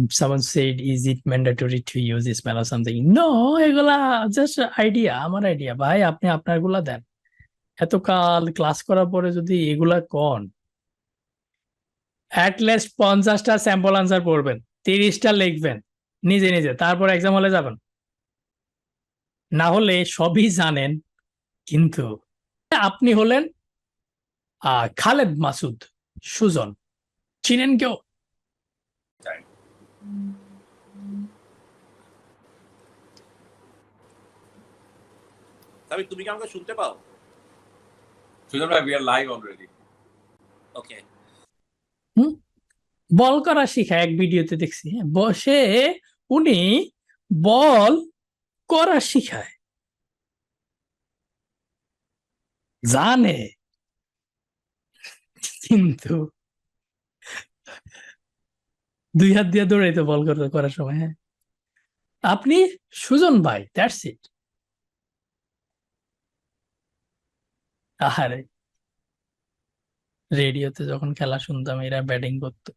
someone said, is it mandatory to use smell or something? No, এগুলা just idea, আমার idea. ভাই আপনি আপনার গুলা দেন। এত কাল ক্লাস করার পরে যদি এগুলা কন, অ্যাটলিস্ট 50টা স্যাম্পল আনসার পড়বেন, 30টা লিখবেন নিজে নিজে, তারপর এক্সাম হলে যাবেন। না হলে সবই জানেন কিন্তু আপনি হলেন খালেদ মাসুদ সুজন, চিনেন কেউ? তুমি কি আমাকে শুনতে পাও? সুজন ভাই, we are live already. ওকে। বল করা শিখায় এক ভিডিওতে দেখছি, বসে উনি বল করা শিখায়, জানে কিন্তু 2 হাত দিয়ে দৌড়াইতে বল করার সময়। হ্যাঁ, আপনি সুজন ভাই, দ্যাটস ইট। আহারে, রেডিওতে যখন খেলা শুনতাম এরা ব্যাটিং করতো,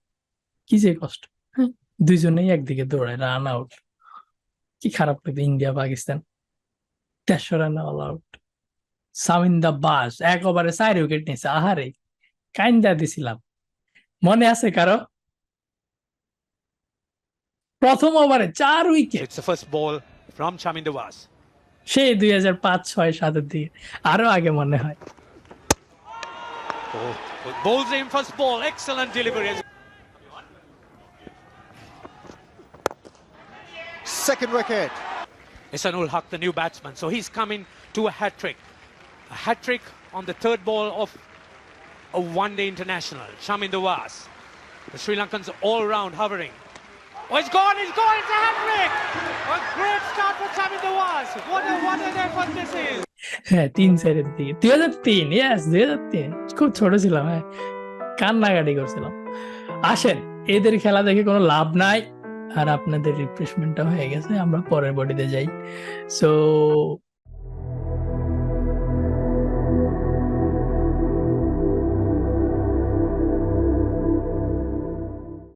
কি যে কষ্ট। হ্যাঁ, দুইজনেই একদিকে দৌড়ায়, রান আউট। কি খারাপ লাগতো। ইন্ডিয়া পাকিস্তান 150 রানে অল আউট। সামিন দা বাস 1 ওভারে 4 উইকেট নিয়েছে। আহারে, কাইন্দা দিছিলাম। মনে আছে কারো? প্রথম ওভারে 4 wicket. It's the first ball from Shamin Dawaz. সেই 2005, 6, 7 দিকে, আরো আগে মনে হয়। Oh, bowls in first ball, excellent delivery. Second wicket. Ihsanul Haq, the new batsman, so he's coming to a hat-trick. A hat-trick on the third ball of a one-day international. Shamin Dawaz. The Sri Lankans all round hovering. Oh, it's gone, it's a hat-trick! A great start for Shamin Dawaz. What an effort this is. হ্যাঁ, 3-4 দিকে 2003, yes 2003, খুব ছোট ছিলাম। হ্যাঁ, কান্নাকাটি করছিলাম। আসেন, এদের খেলা দেখে কোনো লাভ নাই, আর আপনাদের রিফ্রেশমেন্টটা হয়ে গেছে, আমরা পরের বডিতে যাই। সো